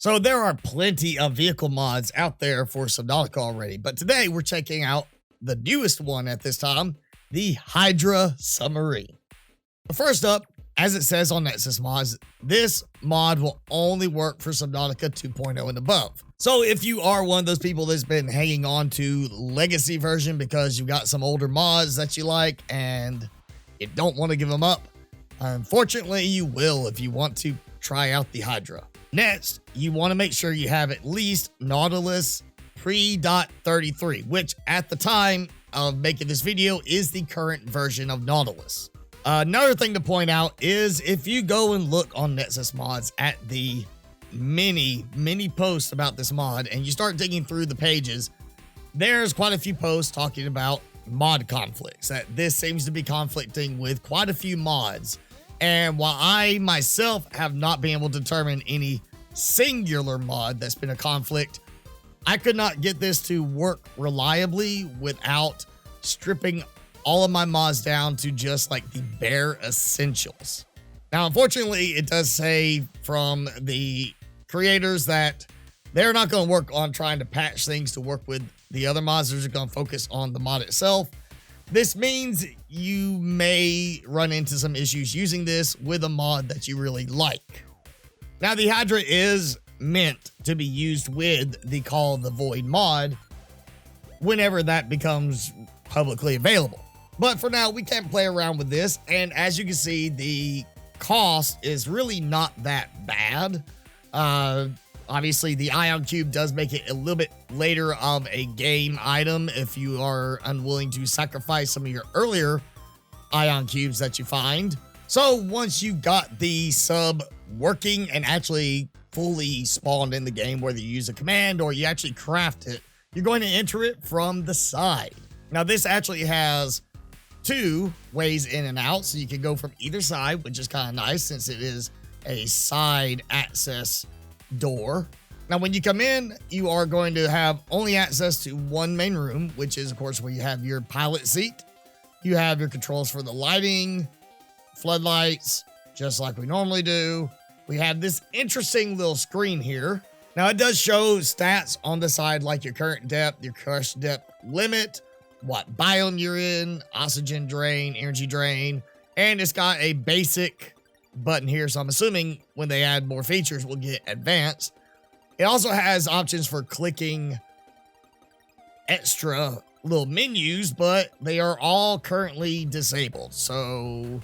So there are plenty of vehicle mods out there for Subnautica already, but today we're checking out the newest one at this time, the Hydra Submarine. But first up, as it says on Nexus Mods, this mod will only work for Subnautica 2.0 and above. So if you are one of those people that's been hanging on to legacy version because you got some older mods that you like and you don't want to give them up, unfortunately you will if you want to try out the Hydra. Next, you want to make sure you have at least Nautilus pre.33, which at the time of making this video is the current version of Nautilus. Another thing to point out is if you go and look on Nexus Mods at the many posts about this mod and you start digging through the pages, there's quite a few posts talking about mod conflicts, that this seems to be conflicting with quite a few mods. And while I myself have not been able to determine any singular mod that's been a conflict, I could not get this to work reliably without stripping all of my mods down to just like the bare essentials. Now, unfortunately, it does say from the creators that they're not going to work on trying to patch things to work with the other mods. They're just going to focus on the mod itself. This means you may run into some issues using this with a mod that you really like. Now, the Hydra is meant to be used with the Call of the Void mod whenever that becomes publicly available. But for now, we can't play around with this. And as you can see, the cost is really not that bad. Obviously, the Ion Cube does make it a little bit later of a game item if you are unwilling to sacrifice some of your earlier Ion Cubes that you find. So once you got the sub working and actually fully spawned in the game, whether you use a command or you actually craft it, you're going to enter it from the side. Now, this actually has two ways in and out, so you can go from either side, which is kind of nice since it is a side access door. Now, when you come in, you are going to have only access to one main room, which is, of course, where you have your pilot seat. You have your controls for the lighting, floodlights, just like we normally do. We have this interesting little screen here. Now, it does show stats on the side, like your current depth, your crush depth limit, what biome you're in, oxygen drain, energy drain, and it's got a basic button here, so I'm assuming when they add more features we'll get advanced. It also has options for clicking extra little menus, but they are all currently disabled, so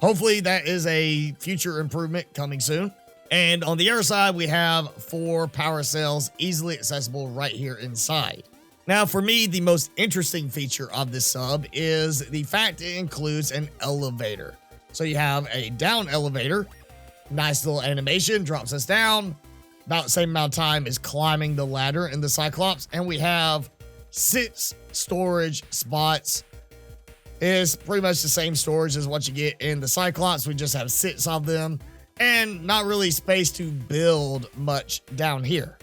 hopefully that is a future improvement coming soon. And on the other side, we have 4 power cells easily accessible right here inside. Now, for me, the most interesting feature of this sub is the fact it includes an elevator. So you have a down elevator, nice little animation, drops us down, about the same amount of time as climbing the ladder in the Cyclops, and we have 6 storage spots. It's pretty much the same storage as what you get in the Cyclops. We just have 6 of them, and not really space to build much down here.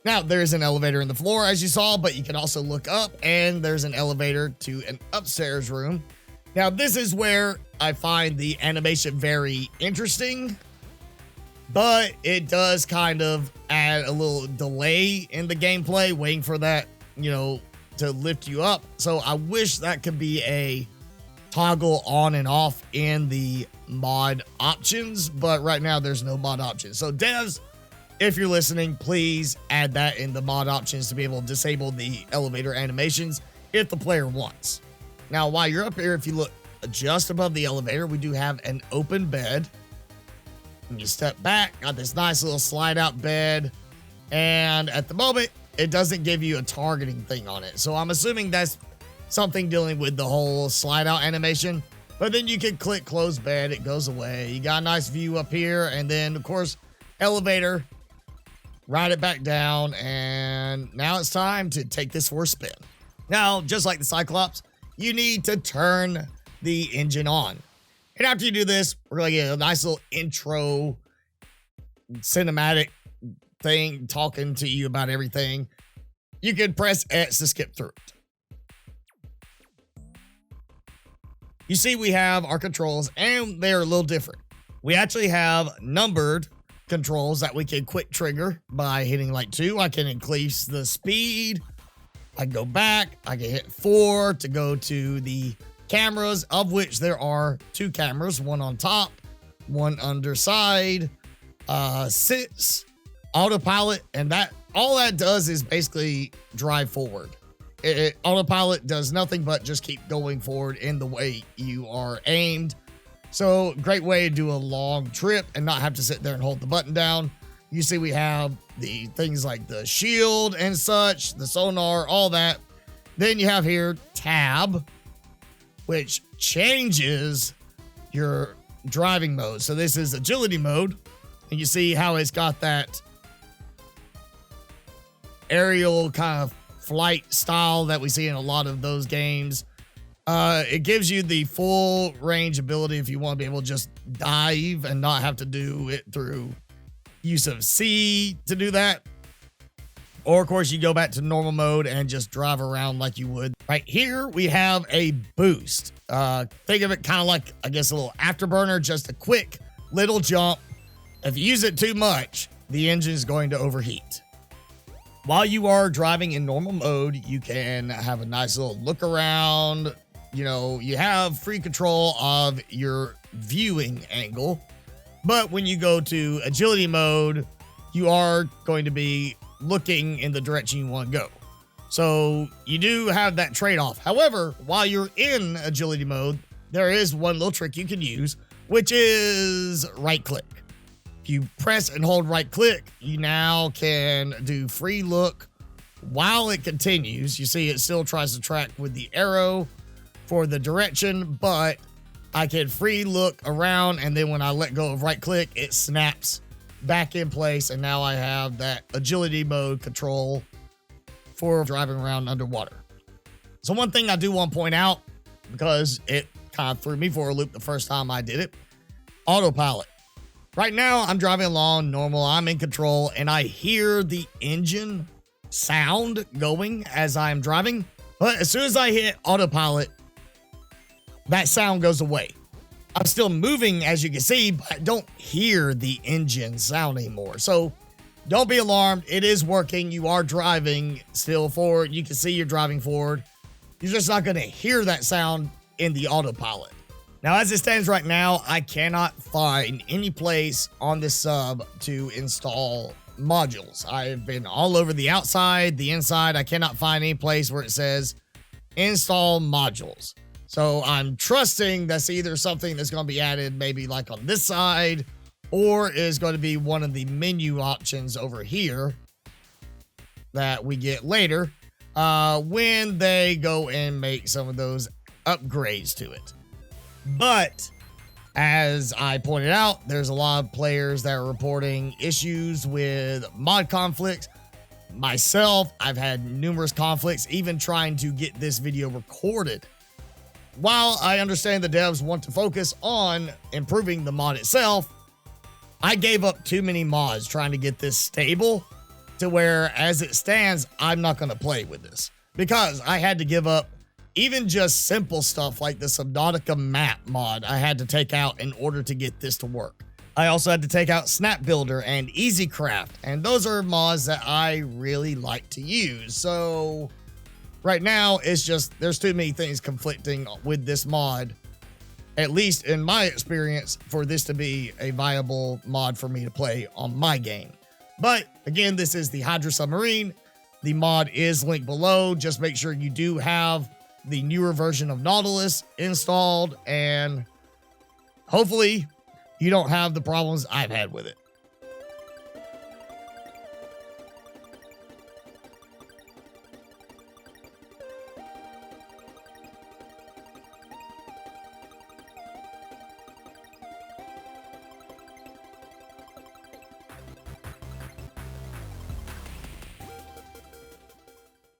Now, there's an elevator in the floor, as you saw, but you can also look up, and there's an elevator to an upstairs room. Now, this is where I find the animation very interesting, but it does kind of add a little delay in the gameplay, waiting for that, to lift you up. So I wish that could be a toggle on and off in the mod options, but right now there's no mod options. So devs, if you're listening, please add that in the mod options to be able to disable the elevator animations if the player wants. Now, while you're up here, if you look just above the elevator, we do have an open bed. When you step back, got this nice little slide out bed. And at the moment, it doesn't give you a targeting thing on it. So I'm assuming that's something dealing with the whole slide out animation. But then you can click close bed, it goes away. You got a nice view up here. And then, of course, elevator, ride it back down. And now it's time to take this for a spin. Now, just like the Cyclops, you need to turn the engine on. And after you do this, we're going to get a nice little intro cinematic thing talking to you about everything. You can press X to skip through it. You see we have our controls and they're a little different. We actually have numbered controls that we can quick trigger by hitting like 2. I can increase the speed. I can go back. I can hit 4 to go to the cameras, of which there are 2 cameras, one on top, one underside, 6, autopilot, and that all that does is basically drive forward. Autopilot does nothing but just keep going forward in the way you are aimed. So great way to do a long trip and not have to sit there and hold the button down. You see we have the things like the shield and such, the sonar, all that. Then you have here tab, which changes your driving mode. So this is agility mode. And you see how it's got that aerial kind of flight style that we see in a lot of those games. It gives you the full range ability if you want to be able to just dive and not have to do it through use of C to do that. Or, of course, you go back to normal mode and just drive around like you would. Right here, we have a boost. Think of it kind of like, I guess, a little afterburner, just a quick little jump. If you use it too much, the engine is going to overheat. While you are driving in normal mode, you can have a nice little look around. You know, you have free control of your viewing angle. But when you go to agility mode, you are going to be looking in the direction you want to go. So you do have that trade-off. However, while you're in agility mode, there is one little trick you can use, which is right click. If you press and hold right click, you now can do free look while it continues. You see it still tries to track with the arrow for the direction, but I can free look around, and then when I let go of right click, it snaps back in place, and now I have that agility mode control for driving around underwater. So one thing I do want to point out, because it kind of threw me for a loop the first time I did it, autopilot. Right now, I'm driving along normal, I'm in control, and I hear the engine sound going as I'm driving, but as soon as I hit autopilot, that sound goes away. I'm still moving, as you can see, but I don't hear the engine sound anymore. So don't be alarmed. It is working. You are driving still forward. You can see you're driving forward. You're just not going to hear that sound in the autopilot. Now, as it stands right now, I cannot find any place on this sub to install modules. I've been all over the outside, the inside. I cannot find any place where it says install modules. So I'm trusting that's either something that's going to be added maybe like on this side, or is going to be one of the menu options over here that we get later when they go and make some of those upgrades to it. But as I pointed out, there's a lot of players that are reporting issues with mod conflicts. Myself, I've had numerous conflicts, even trying to get this video recorded. While I understand the devs want to focus on improving the mod itself, I gave up too many mods trying to get this stable to where, as it stands, I'm not going to play with this. Because I had to give up even just simple stuff like the Subnautica map mod I had to take out in order to get this to work. I also had to take out Snap Builder and Easy Craft, and those are mods that I really like to use. So right now, it's just, there's too many things conflicting with this mod, at least in my experience, for this to be a viable mod for me to play on my game. But again, this is the Hydra Submarine. The mod is linked below. Just make sure you do have the newer version of Nautilus installed, and hopefully you don't have the problems I've had with it.